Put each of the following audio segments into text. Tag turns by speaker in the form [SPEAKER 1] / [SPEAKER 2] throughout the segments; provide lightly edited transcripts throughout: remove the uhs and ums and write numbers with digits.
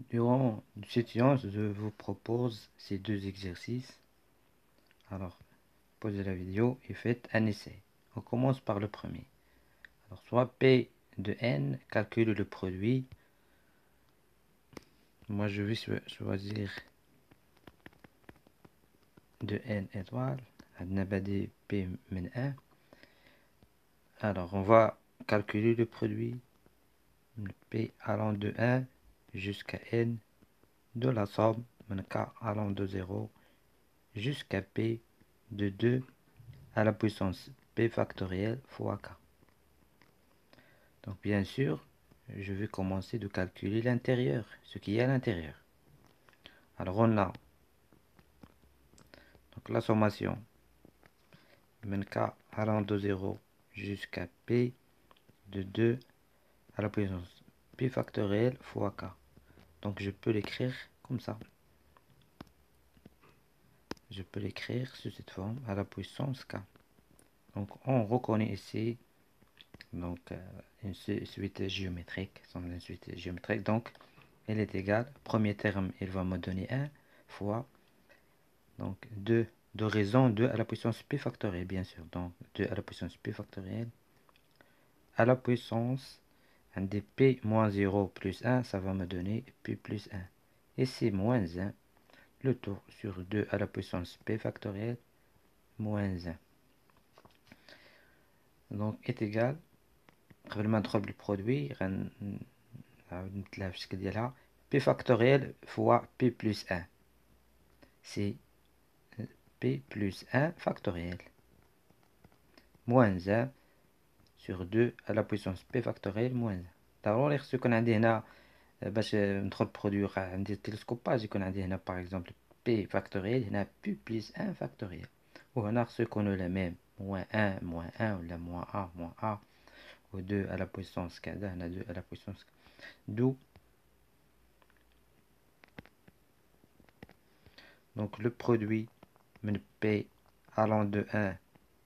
[SPEAKER 1] Durant cette séance, je vous propose ces deux exercices. Alors, posez la vidéo et faites un essai. On commence par le premier. Alors, soit P de n, calcule le produit. Moi, je vais choisir de n étoile. عندنا بدي P من 1. Alors, on va calculer le produit. P allant de 1 jusqu'à n de la somme K allant de 0 jusqu'à P de 2 à la puissance P factorielle fois K. Donc bien sûr, je vais commencer de calculer l'intérieur, ce qui est à l'intérieur. Alors on a donc la sommation K allant de 0 jusqu'à P de 2 à la puissance P factorielle fois K. Donc je peux l'écrire comme ça. Je peux l'écrire sous cette forme à la puissance K. Donc on reconnaît ici donc une suite géométrique, une suite géométrique. Donc elle est égale, premier terme il va me donner 1 fois donc 2 de raison 2 à la puissance p factorielle, bien sûr. Donc 2 à la puissance p factorielle à la puissance un des p moins 0 plus 1, ça va me donner p plus 1. Et c'est moins 1, le tout sur 2 à la puissance p factorielle moins 1. Donc est égal, قبل ما ندخل بالبرودوي غنعاود نمثلها في الشكل ديالها p factorielle fois p plus 1. C'est p plus 1 factoriel moins 1 sur 2 à la puissance p factorielle moins 1. ضروري خصو يكون عندي هنا باش ندخل برودوي وقع عندي التلسكوباج يكون عندي هنا باغ اكزومبل p factoriel هنا p plus 1 factoriel وهنا خصو يكونوا لا ميم moins 1 moins 1 ولا moins a moins a و 2 à la puissance كذا هنا 2 à la puissance d'où donc le produit من p allant de 1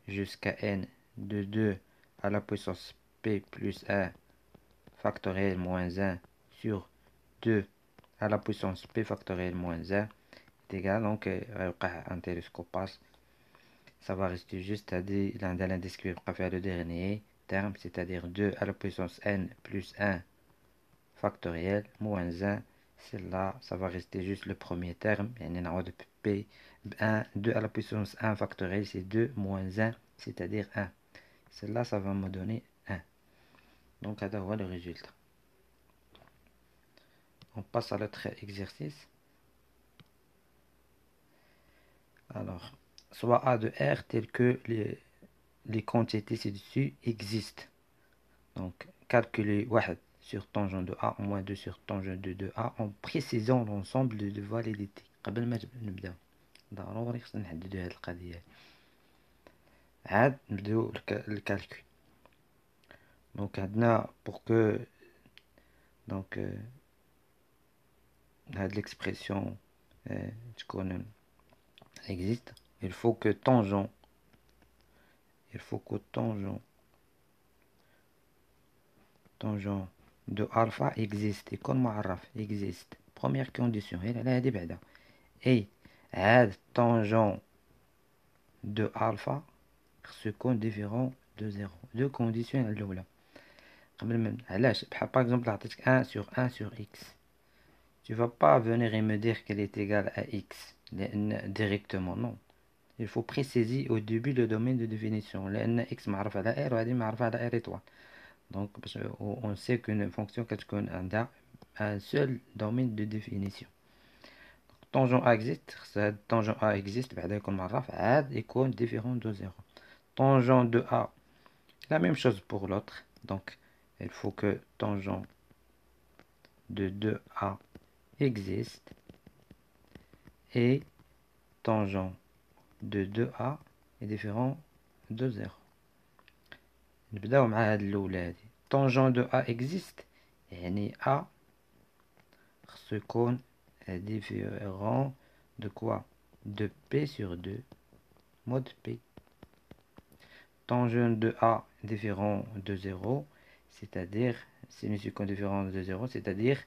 [SPEAKER 1] jusqu'à n de 2 à la puissance p plus 1 factoriel moins 1 sur 2 à la puissance p factoriel moins 1 est égal, donc un télescopage, ça va rester juste à l'indice qui va faire le dernier terme, c'est-à-dire 2 à la puissance n plus 1 factoriel moins 1. Celle-là, ça va rester juste le premier terme, de p 1, 2 à la puissance 1 factoriel, c'est 2 moins 1, c'est-à-dire 1. Celle-là, ça va me donner 1. Donc, à voir le résultat. On passe à l'autre exercice. Alors, soit A de R tel que les quantités ci-dessus existent. Donc, calculer 1 sur tangent de A moins 2 sur tangent de A en précisant l'ensemble de validité. قبل ما نبدأ ضروري خصنا نحددو هاد القضية. عاد نبداو الكالكول. Donc عندنا pour que donc هاد l'expression تكون existe, il faut que tangent de alpha existe يكون معرف existe. Première condition هي على هادي بعدا. Et هاد tangent de alpha خصو يكون différent de 0. Deux conditions الأولى. قبل ما علاش بحال par exemple عطيتك 1 sur 1 sur x. Tu vas pas venir et me dire qu'elle est égale à x directement, non. Il faut préciser au début le domaine de définition. لأن x معرف على r وهذه معرفة على r étoile. Donc on sait qu'une fonction كتكون عندها un seul domaine de définition. Tangent A existe, tangent A existe بعدا يكون معرف عاد يكون différent de 0. Tangent de A, la même chose pour l'autre. Donc il faut que tangent de 2A existe et tangent de 2A est différent de 0. نبداو مع هاد الأولى هادي. Tangent de A existe يعني A خصو يكون différent de quoi? De P sur 2 mode P. Tangent de A différent de 0, c'est-à-dire, si nous sommes différent de 0, c'est-à-dire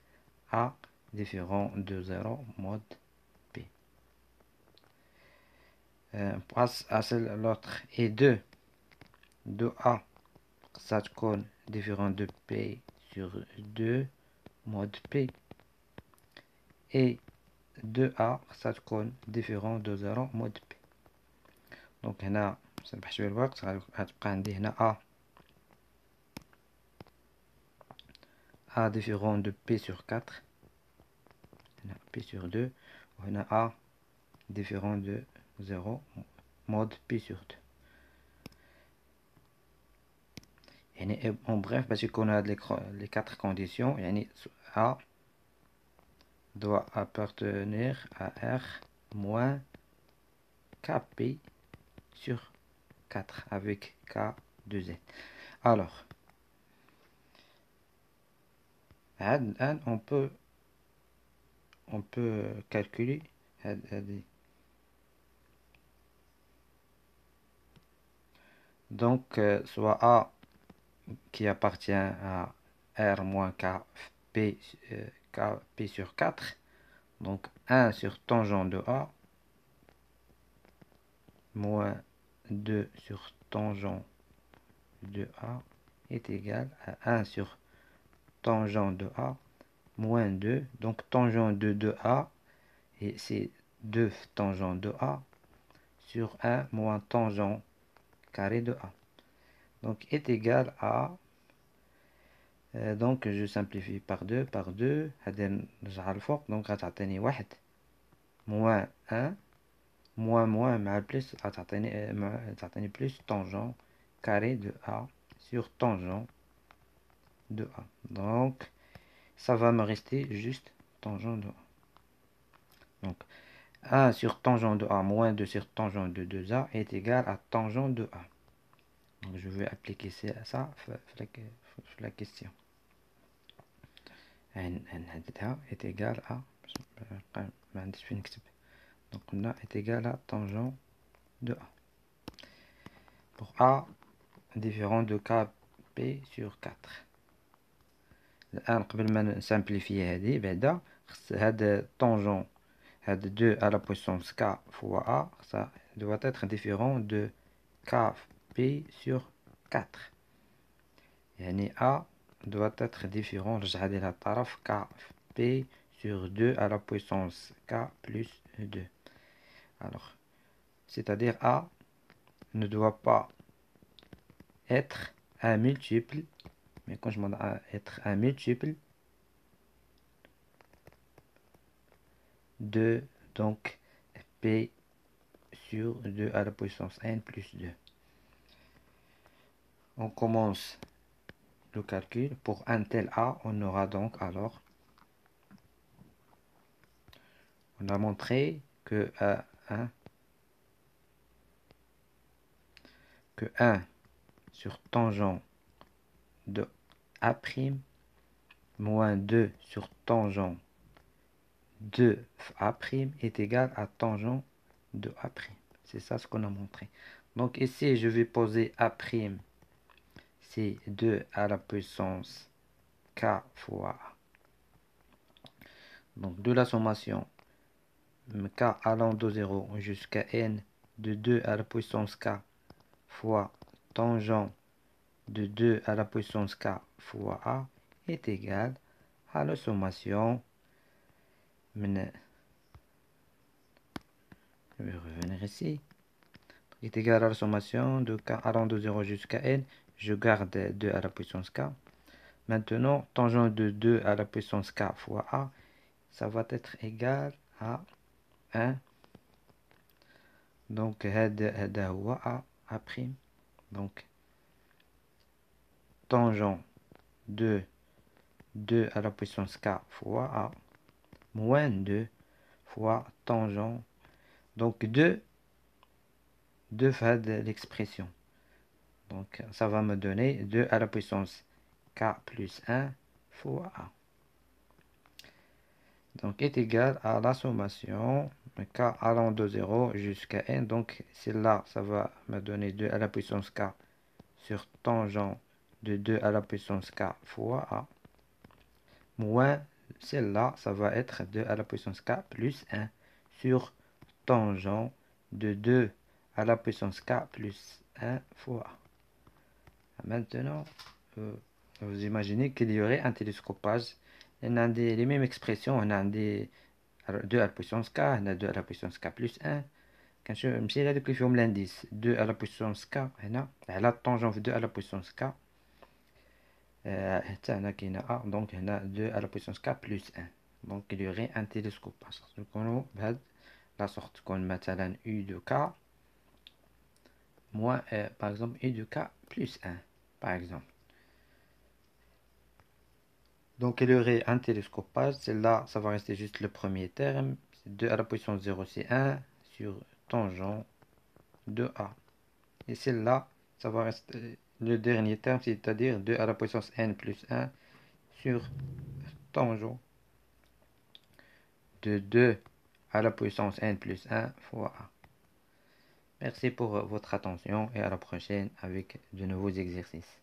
[SPEAKER 1] A différent de 0 mode P. On passe à l'autre. Et 2A, ça تكون différent de P sur 2 mode P. Et 2A, ça تكون différent de 0 mode P. Donc هنا سنبح شوية الوقت، غتبقى عندي هنا A différent de P sur 4. هنا P sur 2. وهنا A différent de 0 mode P sur 2. يعني en bref باش يكون هاد les 4 conditions، يعني A doit appartenir à R moins KP sur 4 avec K de Z. Alors, on peut calculer donc soit A qui appartient à R moins KP, KP sur 4, donc 1 sur tangent de A moins 2 sur tangent de A est égal à 1 sur tangent de A moins 2, donc tangent de A, et c'est 2 tangent de A sur 1 moins tangent carré de A. Donc est égal à, donc je simplifie par 2, هذا نرجع الفوق، donc غتعطيني 1 moins 1 moins مع البلس تعطيني plus tangent carré de A sur tangent de A. Donc ça va me rester juste tangent de A. Donc 1 sur tangent de A moins 2 sur tangent de 2A est égal à tangent de A. Donc je vais appliquer ça sur la question. هذا est égal à ما عنديش فين نكتب، donc قلنا est égal à tangent de A pour A différent de KP sur 4. الآن قبل ما نسامبليفي هذه بعدا خص هذا tangent هذا 2 à la puissance K fois A ça doit être différent de KP sur 4. يعني A doit être différent، نرجع هذه الطرف KP sur 2 à la puissance K plus 2. Alors, c'est-à-dire A ne doit pas être un multiple, mais quand je demande à être un multiple de donc P sur 2 à la puissance n plus 2. On commence le calcul. Pour un tel A, on aura donc alors, on a montré que 1 sur tangent de A' moins 2 sur tangent de A' est égal à tangent de A'. C'est ça ce qu'on a montré. Donc ici, je vais poser A', c'est 2 à la puissance K fois A. Donc de la sommation K allant de 0 jusqu'à N de 2 à la puissance K fois tangent de 2 à la puissance K fois A est égal à la sommation, je vais revenir ici, est égal à la sommation de K allant de 0 jusqu'à N, je garde 2 à la puissance K. Maintenant, tangent de 2 à la puissance K fois A, ça va être égal à 1. Donc, هذا هو A'. Donc, tangent de 2 à la puissance K fois A moins 2 fois tangent. Donc 2 fois l'expression. Donc ça va me donner 2 à la puissance K plus 1 fois A. Donc est égal à la sommation K allant de 0 jusqu'à N. Donc celle-là, ça va me donner 2 à la puissance K sur tangent de 2 à la puissance K fois A moins celle-là, ça va être 2 à la puissance k plus 1 sur tangent de 2 à la puissance k plus 1 fois. Maintenant, vous imaginez qu'il y aurait un télescopage. On a les mêmes expressions. On a 2 à la puissance k, on a 2 à la puissance k plus 1. Quand je me suis dit que l'indice 2 à la puissance k, on a tangent 2 à la puissance k. Donc on a 2 à la puissance k plus 1. Donc il y aurait un télescopage. Donc on a la sorte qu'on مثلا u de k moins par exemple u de k plus 1 par exemple. Donc il y aurait un télescopage. Celle-là, ça va rester juste le premier terme. 2 à la puissance 0, c'est 1 sur tangent de a. Et celle-là, ça va rester le dernier terme, c'est-à-dire 2 à la puissance n plus 1 sur tangent de 2 à la puissance n plus 1 fois a. Merci pour votre attention et à la prochaine avec de nouveaux exercices.